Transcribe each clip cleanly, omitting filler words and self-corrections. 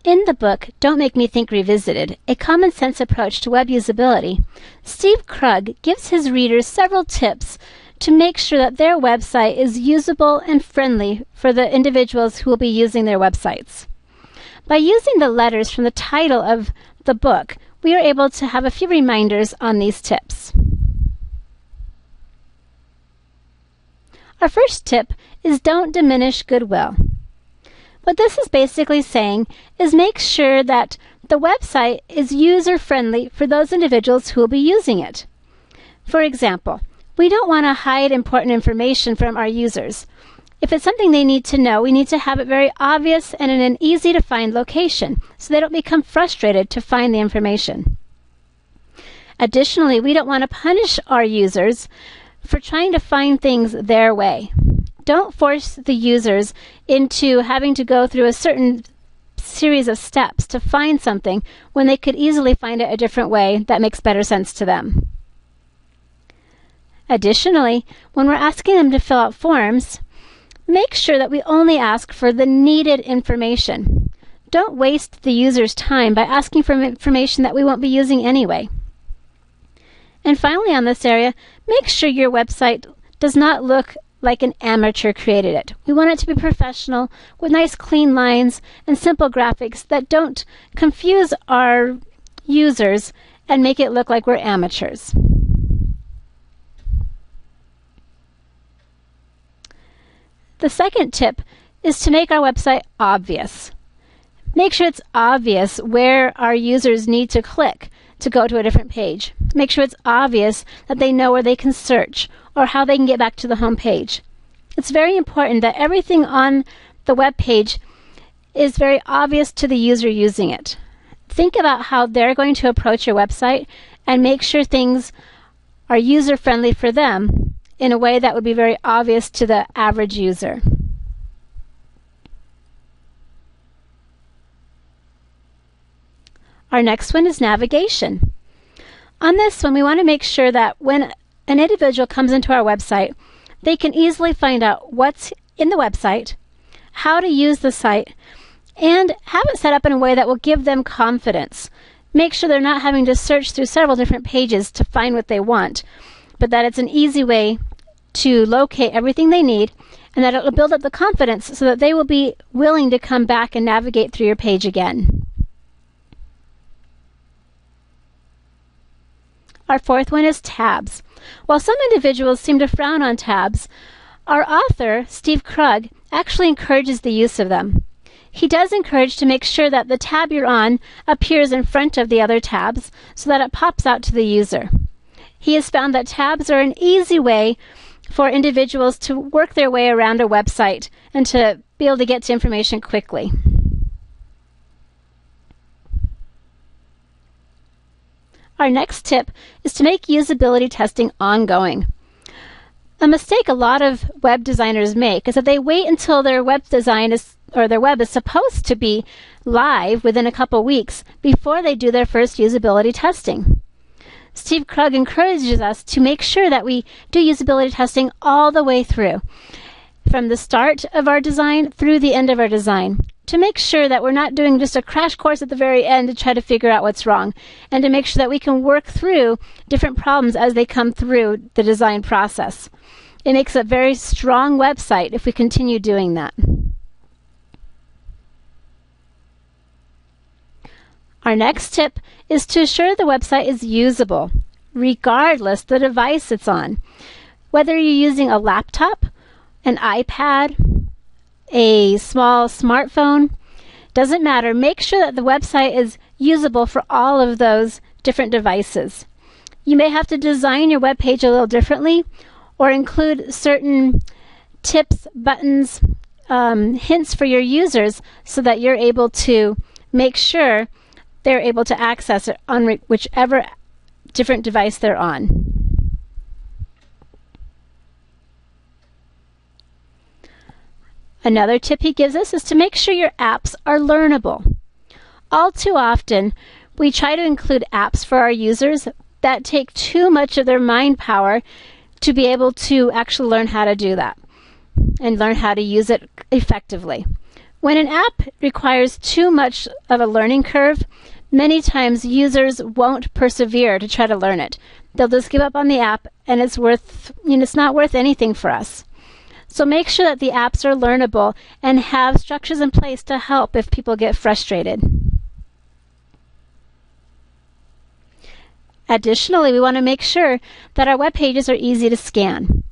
In the book, Don't Make Me Think Revisited, a common-sense approach to web usability, Steve Krug gives his readers several tips to make sure that their website is usable and friendly for the individuals who will be using their websites. By using the letters from the title of the book, we are able to have a few reminders on these tips. Our first tip is don't diminish goodwill. What this is basically saying is make sure that the website is user-friendly for those individuals who will be using it. For example, we don't want to hide important information from our users. If it's something they need to know, we need to have it very obvious and in an easy-to-find location so they don't become frustrated to find the information. Additionally, we don't want to punish our users for trying to find things their way. Don't force the users into having to go through a certain series of steps to find something when they could easily find it a different way that makes better sense to them. Additionally, when we're asking them to fill out forms, make sure that we only ask for the needed information. Don't waste the user's time by asking for information that we won't be using anyway. And finally on this area, make sure your website does not look like an amateur created it. We want it to be professional with nice clean lines and simple graphics that don't confuse our users and make it look like we're amateurs. The second tip is to make our website obvious. Make sure it's obvious where our users need to click to go to a different page. Make sure it's obvious that they know where they can search or how they can get back to the home page. It's very important that everything on the web page is very obvious to the user using it. Think about how they're going to approach your website and make sure things are user-friendly for them in a way that would be very obvious to the average user. Our next one is navigation. On this one, we want to make sure that when an individual comes into our website, they can easily find out what's in the website, how to use the site, and have it set up in a way that will give them confidence. Make sure they're not having to search through several different pages to find what they want, but that it's an easy way to locate everything they need, and that it will build up the confidence so that they will be willing to come back and navigate through your page again. Our fourth one is tabs. While some individuals seem to frown on tabs, our author, Steve Krug, actually encourages the use of them. He does encourage to make sure that the tab you're on appears in front of the other tabs so that it pops out to the user. He has found that tabs are an easy way for individuals to work their way around a website and to be able to get to information quickly. Our next tip is to make usability testing ongoing. A mistake a lot of web designers make is that they wait until their web design is, or their web is supposed to be live within a couple weeks before they do their first usability testing. Steve Krug encourages us to make sure that we do usability testing all the way through, from the start of our design through the end of our design, to make sure that we're not doing just a crash course at the very end to try to figure out what's wrong, and to make sure that we can work through different problems as they come through the design process. It makes a very strong website if we continue doing that. Our next tip is to ensure the website is usable, regardless the device it's on. Whether you're using a laptop, an iPad, a small smartphone, doesn't matter. Make sure that the website is usable for all of those different devices. You may have to design your web page a little differently or include certain tips, buttons, hints for your users so that you're able to make sure they're able to access it on whichever different device they're on. Another tip he gives us is to make sure your apps are learnable. All too often, we try to include apps for our users that take too much of their mind power to be able to actually learn how to do that and learn how to use it effectively. When an app requires too much of a learning curve, many times users won't persevere to try to learn it. They'll just give up on the app, and it's not worth anything for us. So make sure that the apps are learnable and have structures in place to help if people get frustrated. Additionally, we want to make sure that our web pages are easy to scan.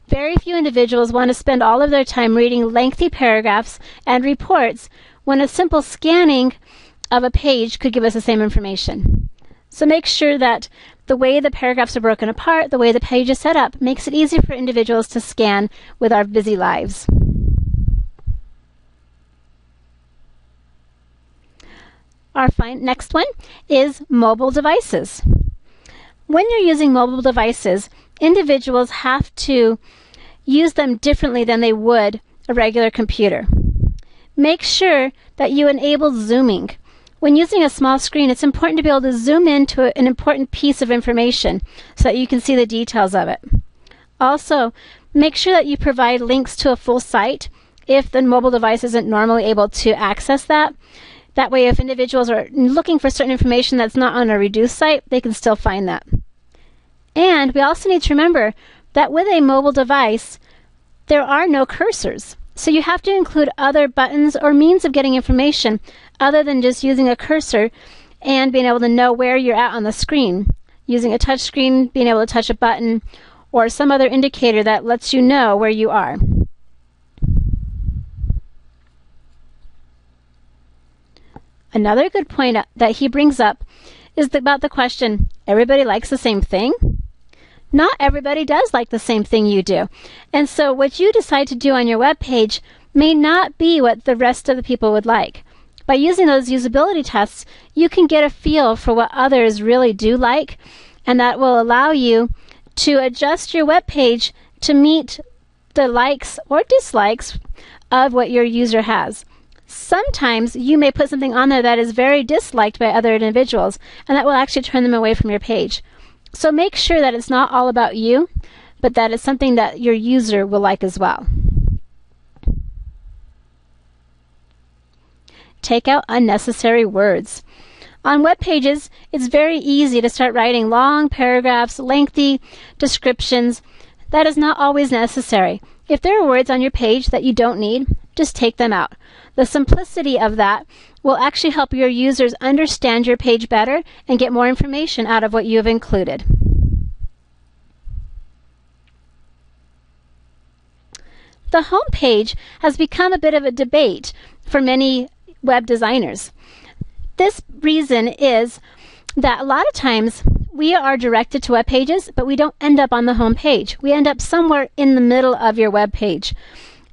Very few individuals want to spend all of their time reading lengthy paragraphs and reports when a simple scanning of a page could give us the same information. So make sure that the way the paragraphs are broken apart, the way the page is set up, makes it easy for individuals to scan with our busy lives. Our next one is mobile devices. When you're using mobile devices, individuals have to use them differently than they would a regular computer. Make sure that you enable zooming. When using a small screen, it's important to be able to zoom into an important piece of information so that you can see the details of it. Also, make sure that you provide links to a full site if the mobile device isn't normally able to access that. That way, if individuals are looking for certain information that's not on a reduced site, they can still find that. And we also need to remember that with a mobile device, there are no cursors. So you have to include other buttons or means of getting information other than just using a cursor and being able to know where you're at on the screen. Using a touch screen, being able to touch a button, or some other indicator that lets you know where you are. Another good point that he brings up is about the question, everybody likes the same thing? Not everybody does like the same thing you do. And so what you decide to do on your web page may not be what the rest of the people would like. By using those usability tests, you can get a feel for what others really do like, and that will allow you to adjust your web page to meet the likes or dislikes of what your user has. Sometimes you may put something on there that is very disliked by other individuals, and that will actually turn them away from your page. So make sure that it's not all about you, but that it's something that your user will like as well. Take out unnecessary words. On web pages, it's very easy to start writing long paragraphs, lengthy descriptions. That is not always necessary. If there are words on your page that you don't need, just take them out. The simplicity of that will actually help your users understand your page better and get more information out of what you have included. The home page has become a bit of a debate for many web designers. This reason is that a lot of times we are directed to web pages, but we don't end up on the home page. We end up somewhere in the middle of your web page.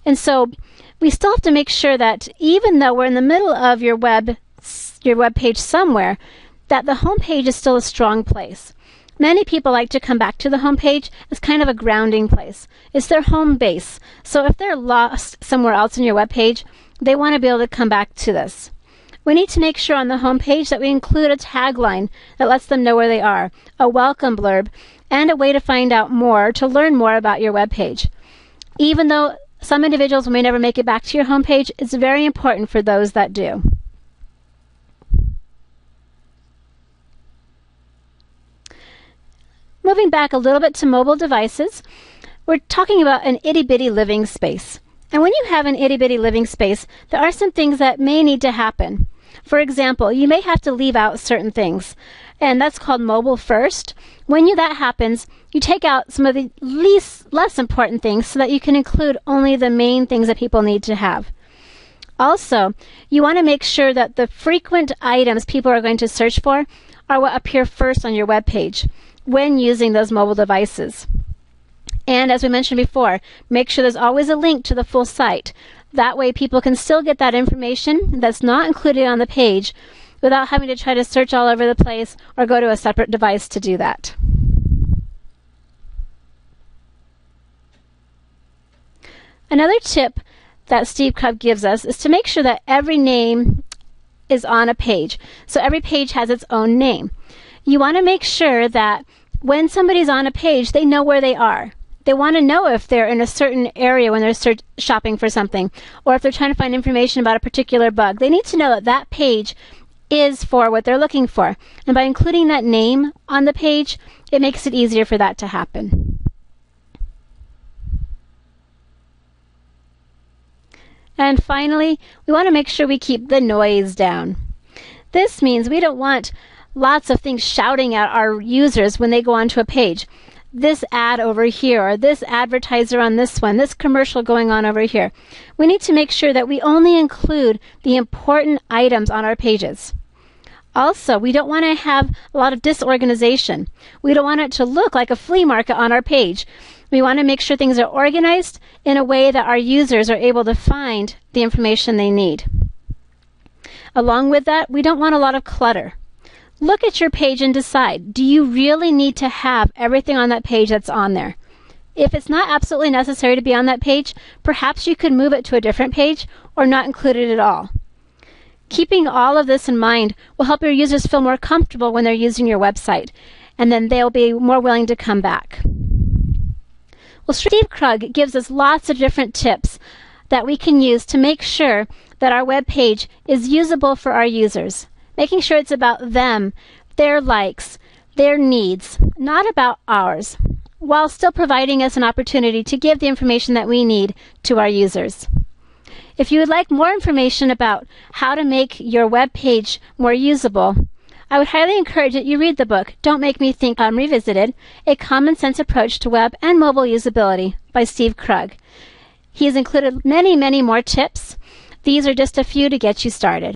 And so we still have to make sure that even though we're in the middle of your web page somewhere, that the home page is still a strong place. Many people like to come back to the home page as kind of a grounding place. It's their home base. So if they're lost somewhere else in your web page, they want to be able to come back to this. We need to make sure on the home page that we include a tagline that lets them know where they are, a welcome blurb, and a way to find out more, to learn more about your web page. Even though some individuals may never make it back to your home page, it's very important for those that do. Moving back a little bit to mobile devices, we're talking about an itty-bitty living space. And when you have an itty-bitty living space, there are some things that may need to happen. For example, you may have to leave out certain things, and that's called mobile first. When that happens, you take out some of the less important things so that you can include only the main things that people need to have. Also, you want to make sure that the frequent items people are going to search for are what appear first on your web page when using those mobile devices. And as we mentioned before, make sure there's always a link to the full site. That way people can still get that information that's not included on the page without having to try to search all over the place or go to a separate device to do that. Another tip that Steve Krug gives us is to make sure that every name is on a page. So every page has its own name. You want to make sure that when somebody's on a page, they know where they are. They want to know if they're in a certain area when they're shopping for something, or if they're trying to find information about a particular bug. They need to know that that page is for what they're looking for. And by including that name on the page, it makes it easier for that to happen. And finally, we want to make sure we keep the noise down. This means we don't want lots of things shouting at our users when they go onto a page. This ad over here, or this advertiser on this one, this commercial going on over here. We need to make sure that we only include the important items on our pages. Also, we don't want to have a lot of disorganization. We don't want it to look like a flea market on our page. We want to make sure things are organized in a way that our users are able to find the information they need. Along with that, we don't want a lot of clutter. Look at your page and decide, do you really need to have everything on that page that's on there? If it's not absolutely necessary to be on that page, perhaps you could move it to a different page or not include it at all. Keeping all of this in mind will help your users feel more comfortable when they're using your website, and then they'll be more willing to come back. Well, Steve Krug gives us lots of different tips that we can use to make sure that our web page is usable for our users, making sure it's about them, their likes, their needs, not about ours, while still providing us an opportunity to give the information that we need to our users. If you would like more information about how to make your web page more usable, I would highly encourage that you read the book, Don't Make Me Think I'm Revisited, A Common Sense Approach to Web and Mobile Usability by Steve Krug. He has included many, many more tips. These are just a few to get you started.